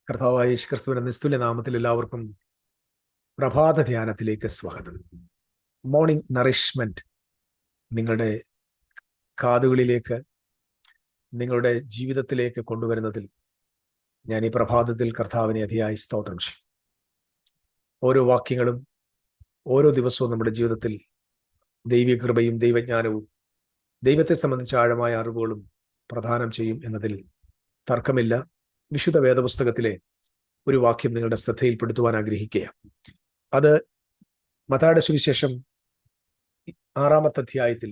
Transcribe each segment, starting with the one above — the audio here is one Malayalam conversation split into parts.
കർത്താവായ യേശുക്രിസ്തുവിന്റെ നിസ്തുല്യ നാമത്തിൽ എല്ലാവർക്കും പ്രഭാത ധ്യാനത്തിലേക്ക് സ്വാഗതം. മോർണിംഗ് നറിഷ്മെന്റ് നിങ്ങളുടെ കാതുകളിലേക്ക്, നിങ്ങളുടെ ജീവിതത്തിലേക്ക് കൊണ്ടുവരുന്നതിൽ ഞാൻ ഈ പ്രഭാതത്തിൽ കർത്താവിനെ അതിയായി സ്തോത്രം ചെയ്യും. ഓരോ വാക്യങ്ങളും ഓരോ ദിവസവും നമ്മുടെ ജീവിതത്തിൽ ദൈവിക കൃപയും ദൈവജ്ഞാനവും ദൈവത്തെ സംബന്ധിച്ച ആഴമായ അറിവുകളും പ്രദാനം ചെയ്യും എന്നതിൽ തർക്കമില്ല. വിശുദ്ധ വേദപുസ്തകത്തിലെ ഒരു വാക്യം നിങ്ങളുടെ ശ്രദ്ധയിൽപ്പെടുത്തുവാൻ ആഗ്രഹിക്കുക. അത് മത്തായിയുടെ സുവിശേഷം 6-ാമത്തെ അധ്യായത്തിൽ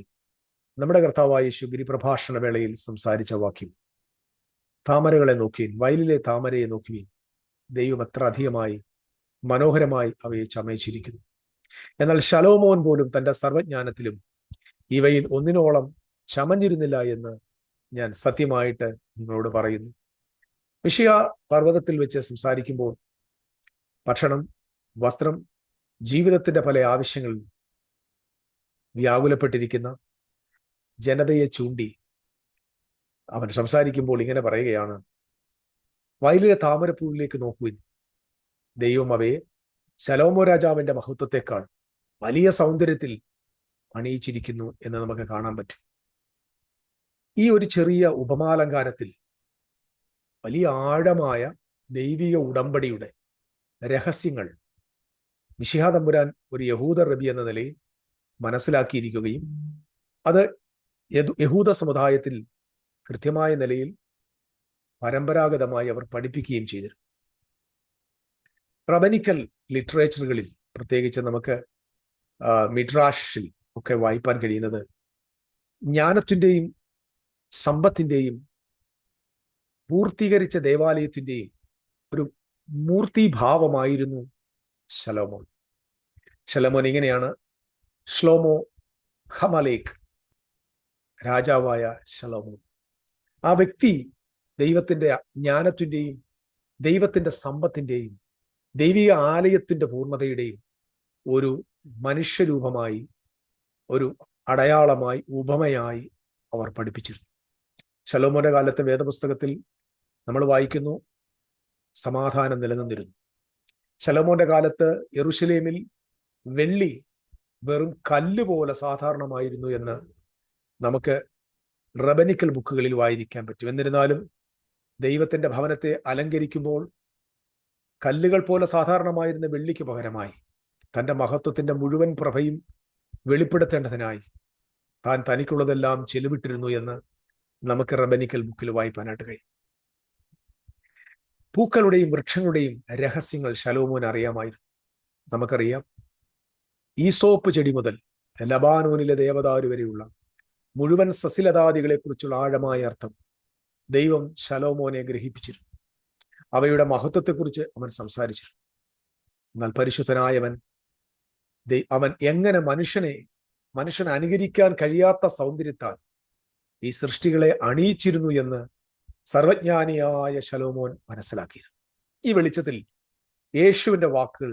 നമ്മുടെ കർത്താവായ യേശു ഗിരിപ്രഭാഷണ വേളയിൽ സംസാരിച്ച വാക്യം. താമരകളെ നോക്കുവിൻ, വയലിലെ താമരയെ നോക്കുവിൻ, ദൈവം എത്ര അധികമായി മനോഹരമായി അവയെ ചമയിച്ചിരിക്കുന്നു. എന്നാൽ ശലോമോൻ പോലും തന്റെ സർവജ്ഞാനത്തിലും ഇവയിൽ ഒന്നിനോളം ചമഞ്ഞിരുന്നില്ല എന്ന് ഞാൻ സത്യമായിട്ട് നിങ്ങളോട് പറയുന്നു. മിശിഹ പർവ്വതത്തിൽ വെച്ച് സംസാരിക്കുമ്പോൾ ഭക്ഷണം, വസ്ത്രം, ജീവിതത്തിന്റെ പല ആവശ്യങ്ങളിൽ വ്യാകുലപ്പെട്ടിരിക്കുന്ന ജനതയെ ചൂണ്ടി അവൻ സംസാരിക്കുമ്പോൾ ഇങ്ങനെ പറയുകയാണ്: വയലിലെ താമരപ്പൂവിലേക്ക് നോക്കുവിൻ, ദൈവം അവയെ ശലോമോ രാജാവിന്റെ മഹത്വത്തെക്കാൾ വലിയ സൗന്ദര്യത്തിൽ അണിയിച്ചിരിക്കുന്നു എന്ന് നമുക്ക് കാണാൻ പറ്റും. ഈ ഒരു ചെറിയ ഉപമാലങ്കാരത്തിൽ വലിയ ആഴമായ ദൈവിക ഉടമ്പടിയുടെ രഹസ്യങ്ങൾ മിശിഹാ തമ്പുരാൻ ഒരു യഹൂദ റബി എന്ന നിലയിൽ മനസ്സിലാക്കിയിരിക്കുകയും അത് യഹൂദ സമുദായത്തിൽ കൃത്യമായ നിലയിൽ പരമ്പരാഗതമായി അവർ പഠിപ്പിക്കുകയും ചെയ്തിരുന്നു. റബനിക്കൽ ലിറ്ററേച്ചറുകളിൽ, പ്രത്യേകിച്ച് നമുക്ക് മിഡ്രാഷിൽ ഒക്കെ വായിപ്പാൻ കഴിയുന്നത്, ജ്ഞാനത്തിൻ്റെയും സമ്പത്തിൻ്റെയും പൂർത്തീകരിച്ച ദേവാലയത്തിൻ്റെയും ഒരു മൂർത്തിഭാവമായിരുന്നു ശലോമോൻ. ശലോമോൻ ഇങ്ങനെയാണ്: ശ്ലോമോ ഹമലേഖ്, രാജാവായ ശലോമോൻ. ആ വ്യക്തി ദൈവത്തിന്റെ ജ്ഞാനത്തിൻ്റെയും ദൈവത്തിന്റെ സമ്പത്തിൻ്റെയും ദൈവിക ആലയത്തിന്റെ പൂർണ്ണതയുടെയും ഒരു മനുഷ്യരൂപമായി, ഒരു അടയാളമായി, ഉപമയായി അവർ പഠിപ്പിച്ചിരുന്നു. ശലോമോന്റെ കാലത്തെ വേദപുസ്തകത്തിൽ നമ്മൾ വായിക്കുന്നു, സമാധാനം നിലനിന്നിരുന്നു. ശലോമോന്റെ കാലത്ത് യെരൂശലേമിൽ വെള്ളി വെറും കല്ല് പോലെ സാധാരണമായിരുന്നു എന്ന് നമുക്ക് റബനിക്കൽ ബുക്കുകളിൽ വായിക്കാൻ പറ്റും. എന്നിരുന്നാലും ദൈവത്തിന്റെ ഭവനത്തെ അലങ്കരിക്കുമ്പോൾ കല്ലുകൾ പോലെ സാധാരണമായിരുന്ന വെള്ളിക്ക് പകരമായി തന്റെ മഹത്വത്തിന്റെ മുഴുവൻ പ്രഭയും വെളിപ്പെടുത്തേണ്ടതിനായി താൻ തനിക്കുള്ളതെല്ലാം ചെലവിട്ടിരുന്നു എന്ന് നമുക്ക് റബനിക്കൽ ബുക്കിൽ വായിപ്പാനായിട്ട് കഴിയും. പൂക്കളുടെയും വൃക്ഷങ്ങളുടെയും രഹസ്യങ്ങൾ ശലോമോൻ അറിയാമായിരുന്നു. നമുക്കറിയാം, ഈസോപ്പ് ചെടി മുതൽ ലബാനോനിലെ ദേവദാരു വരെയുള്ള മുഴുവൻ സസ്യലതാദികളെ കുറിച്ചുള്ള ആഴമായ അർത്ഥം ദൈവം ശലോമോനെ ഗ്രഹിപ്പിച്ചിരുന്നു. അവയുടെ മഹത്വത്തെക്കുറിച്ച് അവൻ സംസാരിച്ചിരുന്നു. എന്നാൽ പരിശുദ്ധനായവൻ അവൻ എങ്ങനെ മനുഷ്യനെ അനുകരിക്കാൻ കഴിയാത്ത സൗന്ദര്യത്താൽ ഈ സൃഷ്ടികളെ അണിയിച്ചിരുന്നു എന്ന് സർവജ്ഞാനിയായ ശലോമോൻ മനസ്സിലാക്കിയിരുന്നു. ഈ വെളിച്ചത്തിൽ യേശുവിന്റെ വാക്കുകൾ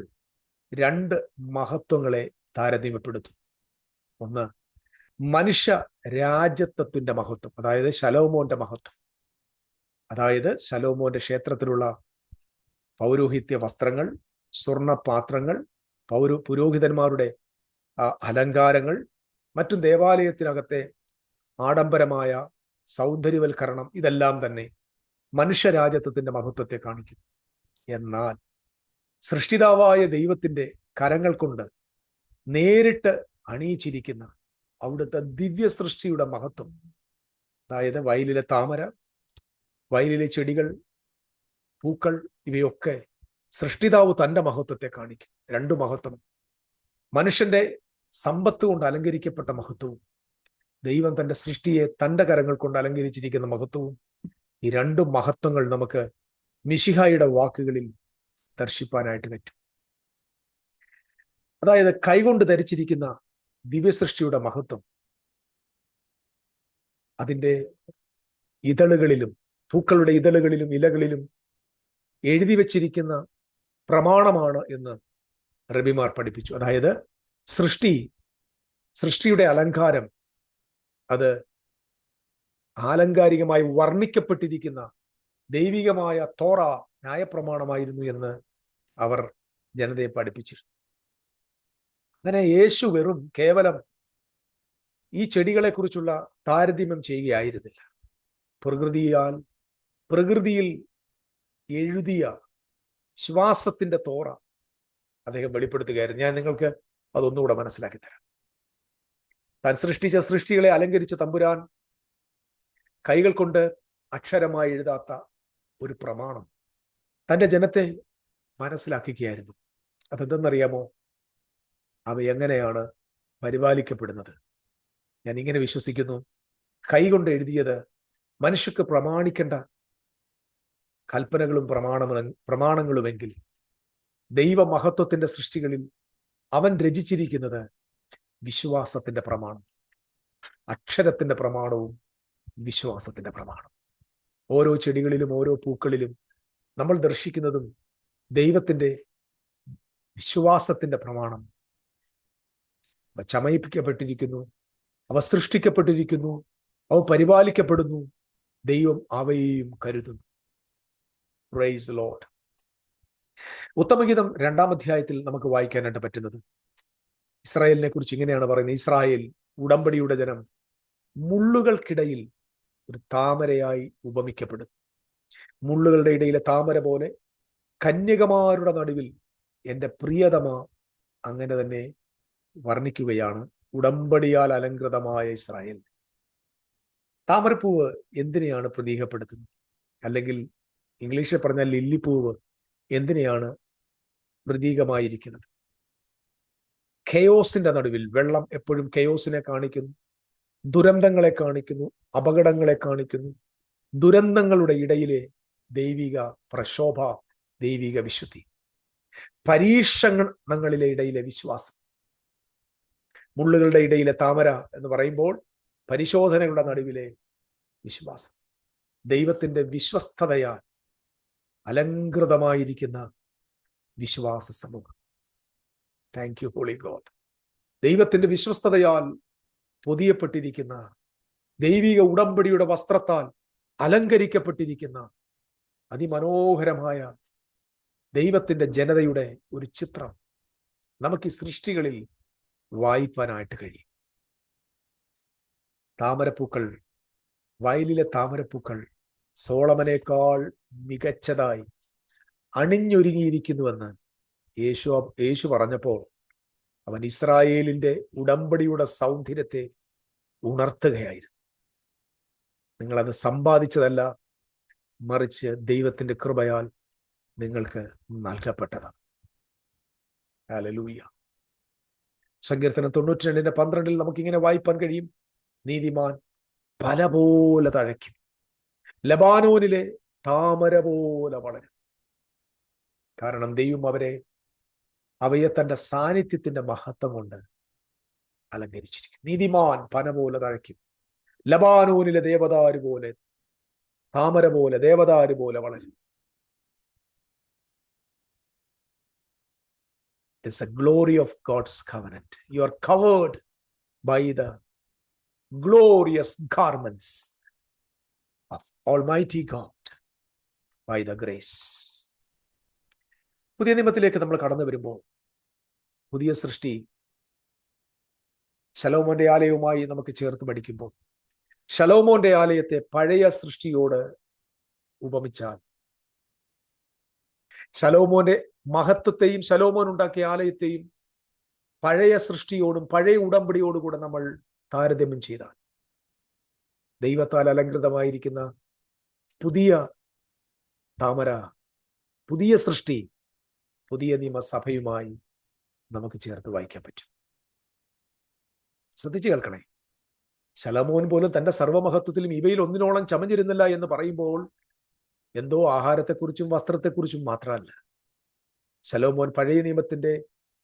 രണ്ട് മഹത്വങ്ങളെ താരതമ്യപ്പെടുത്തും. ഒന്ന്, മനുഷ്യ രാജത്വത്തിന്റെ മഹത്വം, അതായത് ശലോമോന്റെ മഹത്വം. അതായത് ശലോമോന്റെ ക്ഷേത്രത്തിലുള്ള പൗരോഹിത്യ വസ്ത്രങ്ങൾ, സ്വർണപാത്രങ്ങൾ, പുരോഹിതന്മാരുടെ അലങ്കാരങ്ങൾ, മറ്റും ദേവാലയത്തിനകത്തെ ആഡംബരമായ സൗന്ദര്യവൽക്കരണം, ഇതെല്ലാം തന്നെ മനുഷ്യരാജത്വത്തിന്റെ മഹത്വത്തെ കാണിക്കും. എന്നാൽ സൃഷ്ടിതാവായ ദൈവത്തിന്റെ കരങ്ങൾ കൊണ്ട് നേരിട്ട് അണിയിച്ചിരിക്കുന്ന അവിടുത്തെ ദിവ്യ സൃഷ്ടിയുടെ മഹത്വം, അതായത് വയലിലെ താമര, വയലിലെ ചെടികൾ, പൂക്കൾ, ഇവയൊക്കെ സൃഷ്ടിതാവ് തന്റെ മഹത്വത്തെ കാണിക്കും. രണ്ടു മഹത്വം: മനുഷ്യന്റെ സമ്പത്ത് കൊണ്ട് അലങ്കരിക്കപ്പെട്ട മഹത്വവും ദൈവം തന്റെ സൃഷ്ടിയെ തന്റെ കരങ്ങൾ കൊണ്ട് അലങ്കരിച്ചിരിക്കുന്ന മഹത്വവും. ഈ രണ്ടു മഹത്വങ്ങൾ നമുക്ക് മിശിഹായുടെ വാക്കുകളിൽ ദർശിപ്പാനായിട്ട് പറ്റും. അതായത് കൈകൊണ്ട് ധരിച്ചിരിക്കുന്ന ദിവ്യസൃഷ്ടിയുടെ മഹത്വം അതിൻ്റെ ഇതളുകളിലും, പൂക്കളുടെ ഇതളുകളിലും ഇലകളിലും എഴുതി വച്ചിരിക്കുന്ന പ്രമാണമാണ് എന്ന് റബിമാർ പഠിപ്പിച്ചു. അതായത് സൃഷ്ടിയുടെ അലങ്കാരം അത് ആലങ്കാരികമായി വർണ്ണിക്കപ്പെട്ടിരിക്കുന്ന ദൈവികമായ തോറ ന്യായപ്രമാണമായിരുന്നു എന്ന് അവർ ജനതയെ പഠിപ്പിച്ചിരുന്നു. അങ്ങനെ യേശു വെറും കേവലം ഈ ചെടികളെ കുറിച്ചുള്ള താരതമ്യം ചെയ്യുകയായിരുന്നില്ല. പ്രകൃതിയിൽ എഴുതിയ ശ്വാസത്തിന്റെ തോറ അദ്ദേഹം വെളിപ്പെടുത്തുകയായിരുന്നു. ഞാൻ നിങ്ങൾക്ക് അതൊന്നുകൂടെ മനസ്സിലാക്കി തരാം. താൻ സൃഷ്ടിച്ച സൃഷ്ടികളെ അലങ്കരിച്ച തമ്പുരാൻ കൈകൾ കൊണ്ട് അക്ഷരമായി എഴുതാത്ത ഒരു പ്രമാണം തന്റെ ജനത്തെ മനസ്സിലാക്കുകയായിരുന്നു. അതെന്തെന്നറിയാമോ? അവ എങ്ങനെയാണ് പരിപാലിക്കപ്പെടുന്നത്. ഞാൻ ഇങ്ങനെ വിശ്വസിക്കുന്നു, കൈകൊണ്ട് എഴുതിയത് മനുഷ്യർക്ക് പ്രമാണിക്കേണ്ട കൽപ്പനകളും പ്രമാണങ്ങളുമെങ്കിൽ ദൈവമഹത്വത്തിന്റെ സൃഷ്ടികളിൽ അവൻ രചിച്ചിരിക്കുന്നത് വിശ്വാസത്തിന്റെ പ്രമാണം, അക്ഷരത്തിന്റെ പ്രമാണവും വിശ്വാസത്തിന്റെ പ്രമാണം. ഓരോ ചെടികളിലും ഓരോ പൂക്കളിലും നമ്മൾ ദർശിക്കുന്നതും ദൈവത്തിന്റെ വിശ്വാസത്തിന്റെ പ്രമാണം. അവ ചമയിപ്പിക്കപ്പെട്ടിരിക്കുന്നു, അവ സൃഷ്ടിക്കപ്പെട്ടിരിക്കുന്നു, അവ പരിപാലിക്കപ്പെടുന്നു. ദൈവം അവയെയും കരുതുന്നു. Praise the Lord. ഉത്തമഗീതം 2-ാം അധ്യായത്തിൽ നമുക്ക് വായിക്കാനായിട്ട് പറ്റുന്നത് ഇസ്രായേലിനെ കുറിച്ച് ഇങ്ങനെയാണ് പറയുന്നത്. ഇസ്രായേൽ ഉടമ്പടിയുടെ ജനം മുള്ളുകൾക്കിടയിൽ ഒരു താമരയായി ഉപമിക്കപ്പെടുന്നു. മുള്ളുകളുടെ ഇടയിലെ താമര പോലെ കന്യകമാരുടെ നടുവിൽ എൻ്റെ പ്രിയതമ അങ്ങനെ തന്നെ വർണ്ണിക്കുകയാണ് ഉടമ്പടിയാൽ അലങ്കൃതമായ ഇസ്രായേൽ. താമരപ്പൂവ് എന്തിനെയാണ് പ്രതീകപ്പെടുത്തുന്നത്? അല്ലെങ്കിൽ ഇംഗ്ലീഷിൽ പറഞ്ഞാൽ ലില്ലിപ്പൂവ് എന്തിനെയാണ് പ്രതീകമായിരിക്കുന്നത്? കെയോസിന്റെ നടുവിൽ, വെള്ളം എപ്പോഴും കെയോസിനെ കാണിക്കുന്നു, ദുരന്തങ്ങളെ കാണിക്കുന്നു, അപകടങ്ങളെ കാണിക്കുന്നു. ദുരന്തങ്ങളുടെ ഇടയിലെ ദൈവിക പ്രശോഭ, ദൈവിക വിശുദ്ധി, പരീക്ഷണങ്ങളിലെ ഇടയിലെ വിശ്വാസം. മുള്ളുകളുടെ ഇടയിലെ താമര എന്ന് പറയുമ്പോൾ പരിശോധനകളുടെ നടുവിലെ വിശ്വാസം. ദൈവത്തിന്റെ വിശ്വസ്തതയാൽ അലങ്കൃതമായിരിക്കുന്ന വിശ്വാസ സമൂഹം. Thank you holy God. ദൈവത്തിന്റെ വിശ്വസ്തതയാൽ പൊതിയപ്പെട്ടിരിക്കുന്ന, ദൈവിക ഉടമ്പടിയുടെ വസ്ത്രത്താൽ അലങ്കരിക്കപ്പെട്ടിരിക്കുന്ന അതിമനോഹരമായ ദൈവത്തിന്റെ ജനതയുടെ ഒരു ചിത്രം നമുക്ക് ഈ സൃഷ്ടികളിൽ വായിപ്പാനായിട്ട് കഴിയും. താമരപ്പൂക്കൾ, വയലിലെ താമരപ്പൂക്കൾ സോളമനേക്കാൾ മികച്ചതായി അണിഞ്ഞൊരുങ്ങിയിരിക്കുന്നുവെന്ന് യേശു പറഞ്ഞപ്പോൾ അവൻ ഇസ്രായേലിന്റെ ഉടമ്പടിയുടെ സൗന്ദര്യത്തെ ഉണർത്തുകയായിരുന്നു. നിങ്ങളത് സമ്പാദിച്ചതല്ല, മറിച്ച് ദൈവത്തിന്റെ കൃപയാൽ നിങ്ങൾക്ക് നൽകപ്പെട്ടതാണ്. ഹല്ലേലൂയ. സങ്കീർത്തനം 92:12 നമുക്കിങ്ങനെ വായിപ്പാൻ കഴിയും. നീതിമാൻ പല പോലെ തഴയ്ക്കും, ലബാനോനിലെ താമര പോലെ വളരും. കാരണം ദൈവം അവയെ തന്റെ സാന്നിധ്യത്തിന്റെ മഹത്വം കൊണ്ട് അലങ്കരിച്ചിരിക്കും. നീതിമാൻ പന പോലെ തഴയ്ക്കും, ലബാനോനിലെ ദേവദാരു പോലെ, താമര പോലെ, ദേവദാരു പോലെ വളരും. It's a glory of God's covenant. You are covered by the glorious garments of Almighty God by the grace. പുതിയ നിയമത്തിലേക്ക് നമ്മൾ കടന്നു വരുമ്പോൾ പുതിയ സൃഷ്ടി ശലോമോന്റെ ആലയവുമായി നമുക്ക് ചേർത്ത് പഠിക്കുമ്പോൾ ശലോമോന്റെ ആലയത്തെ പഴയ സൃഷ്ടിയോട് ഉപമിച്ചാൽ ശലോമോന്റെ മഹത്വത്തെയും ശലോമോൻ ഉണ്ടാക്കിയ ആലയത്തെയും പഴയ സൃഷ്ടിയോടും പഴയ ഉടമ്പടിയോടുകൂടെ നമ്മൾ താരതമ്യം ചെയ്താൽ ദൈവത്താൽ അലങ്കൃതമായിരിക്കുന്ന പുതിയ താമര, പുതിയ സൃഷ്ടി, പുതിയ നിയമസഭയുമായി നമുക്ക് ചേർത്ത് വായിക്കാൻ പറ്റും. ശ്രദ്ധിച്ചു കേൾക്കണേ. ശലോമോൻ പോലും തന്റെ സർവ്വമഹത്വത്തിലും ഇവയിൽ ഒന്നിനോളം ചമഞ്ഞിരുന്നില്ല എന്ന് പറയുമ്പോൾ എന്തോ ആഹാരത്തെക്കുറിച്ചും വസ്ത്രത്തെക്കുറിച്ചും മാത്രമല്ല. ശലോമോൻ പഴയ നിയമത്തിന്റെ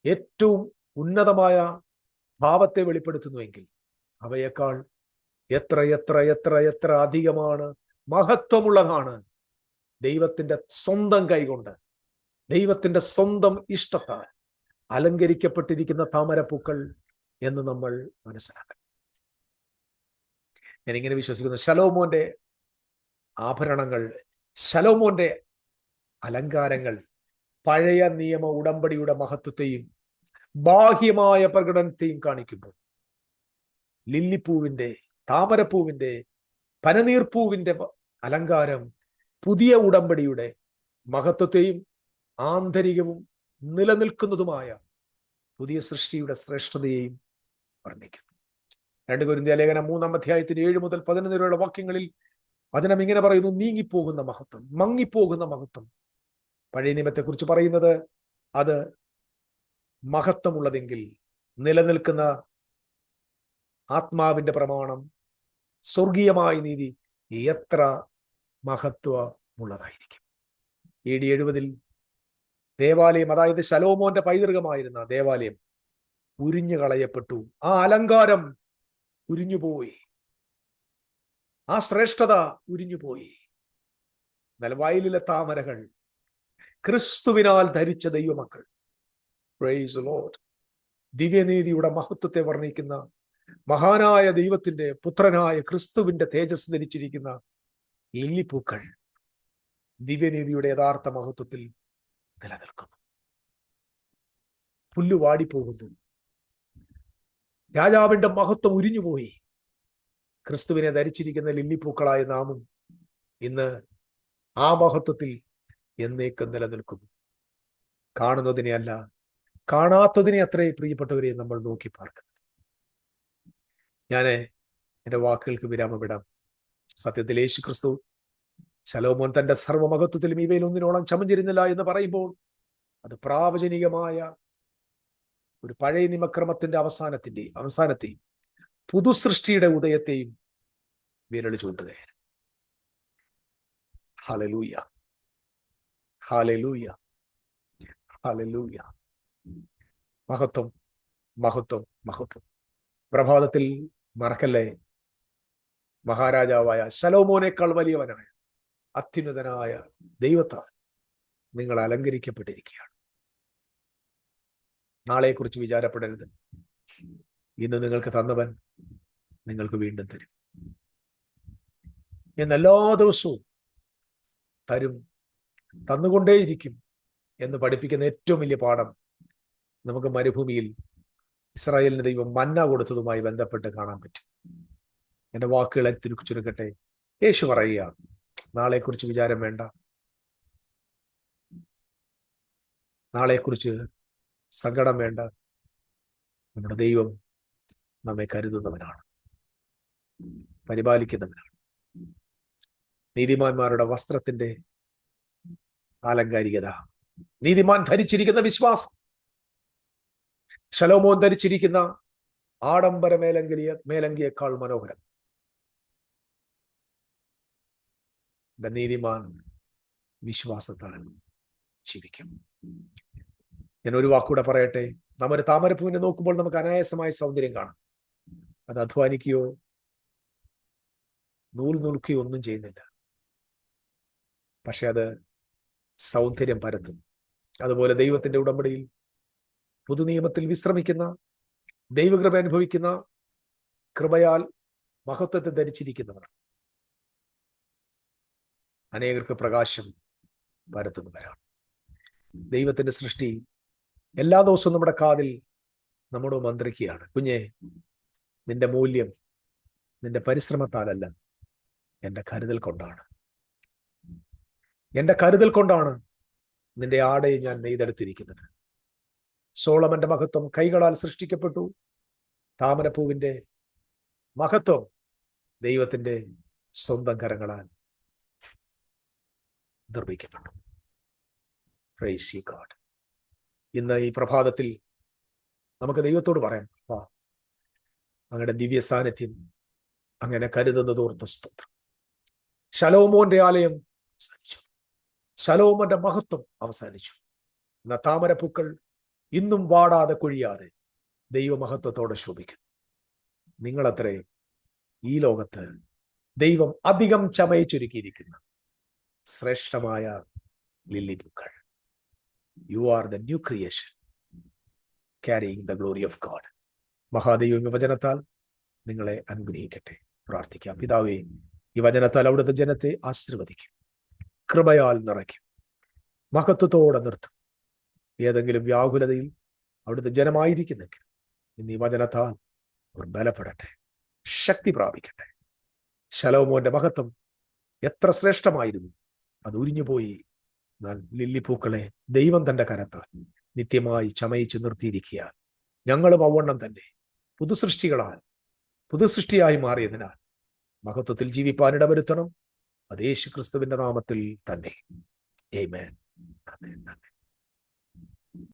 ഏറ്റവും ഉന്നതമായ ഭാവത്തെ വെളിപ്പെടുത്തുന്നുവെങ്കിൽ അവയേക്കാൾ എത്ര എത്ര എത്ര എത്ര അധികമാണ്, മഹത്വമുള്ളതാണ് ദൈവത്തിന്റെ സ്വന്തം കൈകൊണ്ട്, ദൈവത്തിന്റെ സ്വന്തം ഇഷ്ടത്താൽ അലങ്കരിക്കപ്പെട്ടിരിക്കുന്ന താമരപ്പൂക്കൾ എന്ന് നമ്മൾ മനസ്സിലാക്കണം. ഞാനിങ്ങനെ വിശ്വസിക്കുന്നു, ശലോമോന്റെ ആഭരണങ്ങൾ, ശലോമോന്റെ അലങ്കാരങ്ങൾ പഴയ നിയമ ഉടമ്പടിയുടെ മഹത്വത്തെയും ബാഹ്യമായ പ്രകടനത്തെയും കാണിക്കുമ്പോൾ ലില്ലിപ്പൂവിന്റെ, താമരപ്പൂവിന്റെ, പനനീർപ്പൂവിന്റെ അലങ്കാരം പുതിയ ഉടമ്പടിയുടെ മഹത്വത്തെയും ആന്തരികവും നിലനിൽക്കുന്നതുമായ പുതിയ സൃഷ്ടിയുടെ ശ്രേഷ്ഠതയെയും വർണ്ണിക്കുന്നു. 2 കൊരിന്ത്യർ ലേഖനം 3-ാം അധ്യായത്തിന് 7 മുതൽ 11 വരെയുള്ള വാക്യങ്ങളിൽ വചനം ഇങ്ങനെ പറയുന്നു: നീങ്ങിപ്പോകുന്ന മഹത്വം, മങ്ങിപ്പോകുന്ന മഹത്വം. പഴയ നിയമത്തെക്കുറിച്ച് പറയുന്നത് അത് മഹത്വമുള്ളതെങ്കിൽ നിലനിൽക്കുന്ന ആത്മാവിന്റെ പ്രമാണം, സ്വർഗീയമായ നീതി എത്ര മഹത്വമുള്ളതായിരിക്കും. AD 70 ദേവാലയം, അതായത് ശലോമോന്റെ പൈതൃകമായിരുന്ന ദേവാലയം ഉരിഞ്ഞു കളയപ്പെട്ടു. ആ അലങ്കാരം ഉരിഞ്ഞുപോയി, ആ ശ്രേഷ്ഠത ഉരിഞ്ഞുപോയി. എന്നാൽ വയലിലെ താമരകൾ ക്രിസ്തുവിനാൽ ധരിച്ച ദൈവമക്കൾ, പ്രൈസ് ദി ലോർഡ്, ദിവ്യനീതിയുടെ മഹത്വത്തെ വർണ്ണിക്കുന്ന മഹാനായ ദൈവത്തിന്റെ പുത്രനായ ക്രിസ്തുവിന്റെ തേജസ് ധരിച്ചിരിക്കുന്ന ലില്ലിപ്പൂക്കൾ ദിവ്യനീതിയുടെ യഥാർത്ഥ മഹത്വത്തിൽ നിലനിൽക്കുന്നു. പുല്ല് വാടിപ്പോകുന്നു, രാജാവിന്റെ മഹത്വം ഉരിഞ്ഞുപോയി. ക്രിസ്തുവിനെ ധരിച്ചിരിക്കുന്ന ലില്ലിപ്പൂക്കളായ നാമും ഇന്ന് ആ മഹത്വത്തിൽ എന്നേക്കും നിലനിൽക്കുന്നു. കാണുന്നതിനെ അല്ല, കാണാത്തതിനെ അത്രേ പ്രിയപ്പെട്ടവരെ നമ്മൾ നോക്കി പാർക്കുന്നത്. ഞാൻ എൻ്റെ വാക്കുകൾക്ക് വിരാമമിടാം. സത്യത്തിൽ യേശു ക്രിസ്തു ശലോമോൻ തന്റെ സർവ്വമഹത്വത്തിലും ഇവയിൽ ഒന്നിനോളം ചമഞ്ഞിരുന്നില്ല എന്ന് പറയുമ്പോൾ അത് പ്രാവചനികമായ ഒരു പഴയ നിയമക്രമത്തിന്റെ അവസാനത്തെയും പുതുസൃഷ്ടിയുടെ ഉദയത്തെയും വിരൽ ചൂണ്ടുകയാണ്. Hallelujah, hallelujah, hallelujah. മഹത്വം, മഹത്വം, മഹത്വം. പ്രഭാതത്തിൽ മറക്കല്ലേ, മഹാരാജാവായ ശലോമോനേക്കാൾ വലിയവനായ അത്യുന്നതനായ ദൈവത്താൽ നിങ്ങൾ അലങ്കരിക്കപ്പെട്ടിരിക്കുകയാണ്. നാളെക്കുറിച്ച് വിചാരപ്പെടരുത്. ഇന്ന് നിങ്ങൾക്ക് തന്നവൻ നിങ്ങൾക്ക് വീണ്ടും തരും. എല്ലാ ദിവസവും തരും, തന്നുകൊണ്ടേയിരിക്കും എന്ന് പഠിപ്പിക്കുന്ന ഏറ്റവും വലിയ പാഠം നമുക്ക് മരുഭൂമിയിൽ ഇസ്രായേലിന് ദൈവം മന്ന കൊടുത്തതുമായി ബന്ധപ്പെട്ട് കാണാൻ പറ്റും. എൻ്റെ വാക്കുകളെ ചുരുക്കട്ടെ. യേശു പറയുക, നാളെക്കുറിച്ച് വിചാരം വേണ്ട, നാളെക്കുറിച്ച് സങ്കടം വേണ്ട. നമ്മുടെ ദൈവം നമ്മെ കരുതുന്നവനാണ്, പരിപാലിക്കുന്നവനാണ്. നീതിമാന്മാരുടെ വസ്ത്രത്തിന്റെ ആലങ്കാരികത, നീതിമാൻ ധരിച്ചിരിക്കുന്ന വിശ്വാസം, ശലോമോൻ ധരിച്ചിരിക്കുന്ന ആഡംബര മേലങ്കിയേക്കാൾ മനോഹരം. നീതിമാൻ വിശ്വാസത്താൽ ജീവിക്കും. ഞാൻ ഒരു വാക്കൂടെ പറയട്ടെ. നാം ഒരു താമരപ്പൂവിനെ നോക്കുമ്പോൾ നമുക്ക് അനായാസമായ സൗന്ദര്യം കാണാം. അത് അധ്വാനിക്കുകയോ നൂൽ നുറുക്കുകയോ ഒന്നും ചെയ്യുന്നില്ല, പക്ഷെ അത് സൗന്ദര്യം പരത്തുന്നു. അതുപോലെ ദൈവത്തിന്റെ ഉടമ്പടിയിൽ പുതുനിയമത്തിൽ വിശ്രമിക്കുന്ന, ദൈവകൃപ അനുഭവിക്കുന്ന, കൃപയാൽ മഹത്വത്തെ ധരിച്ചിരിക്കുന്നവർ അനേകർക്ക് പ്രകാശം പരത്തുന്നവരാണ്. ദൈവത്തിന്റെ സൃഷ്ടി എല്ലാ ദിവസവും നമ്മുടെ കാതിൽ നമ്മോട് മന്ത്രിക്കുകയാണ്: കുഞ്ഞെ, നിന്റെ മൂല്യം നിന്റെ പരിശ്രമത്താലല്ല, എൻ്റെ കരുതൽ കൊണ്ടാണ്. എൻ്റെ കരുതൽ കൊണ്ടാണ് നിന്റെ ആടയെ ഞാൻ നെയ്തെടുത്തിരിക്കുന്നത്. സോളമന്റെ മഹത്വം കൈകളാൽ സൃഷ്ടിക്കപ്പെട്ടു. താമരപ്പൂവിന്റെ മഹത്വം ദൈവത്തിന്റെ സ്വന്തം കരങ്ങളാൽ നിർമ്മിക്കപ്പെട്ടു. Praise you God. ഇന്ന് ഈ പ്രഭാതത്തിൽ നമുക്ക് ദൈവത്തോട് പറയാം, അപ്പാ, അങ്ങയുടെ ദിവ്യ സാന്നിധ്യം അങ്ങനെ കരുതുന്നതോർത്ത് സ്തോത്രം. ശലോമോന്റെ ആലയം അവസാനിച്ചു, ശലോമോന്റെ മഹത്വം അവസാനിച്ചു. എന്ന താമരപ്പൂക്കൾ ഇന്നും വാടാതെ കൊഴിയാതെ ദൈവമഹത്വത്തോടെ ശോഭിക്കുന്നു. നിങ്ങളത്രേ ഈ ലോകത്ത് ദൈവം അധികം ചമയിച്ചൊരുക്കിയിരിക്കുന്ന ശ്രേഷ്ഠമായ ലില്ലിപ്പൂക്കൾ. You are the new creation carrying the glory of God. മഹാദൈവം ഈ വചനത്താൽ നിങ്ങളെ അനുഗ്രഹിക്കട്ടെ. പ്രാർത്ഥിക്കാം. പിതാവേ, ഈ വചനത്താൽ അവിടുത്തെ ജനത്തെ ആശീർവദിക്കും, കൃപയാൽ നിറയ്ക്കും. മഹത്വത്തോടെ നിർത്തും. ഏതെങ്കിലും വ്യാകുലതയിൽ അവിടുത്തെ ജനമായിരിക്കുന്നെങ്കിൽ ഇന്ന് ഈ വചനത്താൽ അവർ ബലപ്പെടട്ടെ, ശക്തി പ്രാപിക്കട്ടെ. ശലോമോന്റെ മഹത്വം എത്ര ശ്രേഷ്ഠമായിരുന്നു, അത് ഉരിഞ്ഞുപോയി. എന്നാൽ ലില്ലിപ്പൂക്കളെ ദൈവം തന്റെ കരത്താൽ നിത്യമായി ചമയിച്ചു നിർത്തിയിരിക്കുക. ഞങ്ങളും അവണ്ണം തന്നെ പുതുസൃഷ്ടിയായി മാറിയതിനാൽ മഹത്വത്തിൽ ജീവിപ്പാൻ ഇടവരുത്തണം. അത് യേശു ക്രിസ്തുവിന്റെ നാമത്തിൽ തന്നെ. ആമേൻ. ആമേൻ.